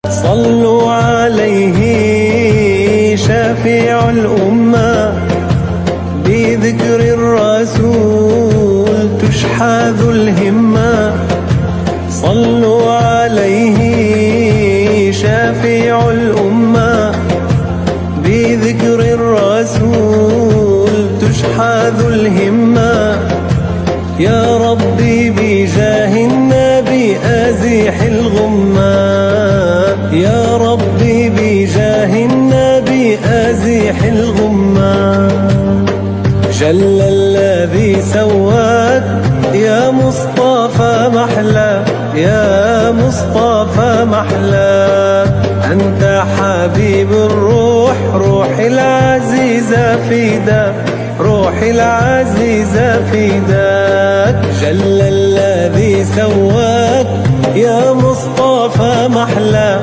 صلوا عليه شفيع الأمة، بذكر الرسول تشحذ الهمة. صلوا عليه شفيع الأمة، بذكر الرسول تشحذ الهمة. يا ربي بجاه النبي أزيح الغمة، يا ربي بجاه النبي أزيح الغمة. جل الذي سواك يا مصطفى محلى، يا مصطفى محلى. أنت حبيب الروح، روحي العزيزة فداك، روحي العزيزة فداك. جل الذي سواك يا مصطفى محلى.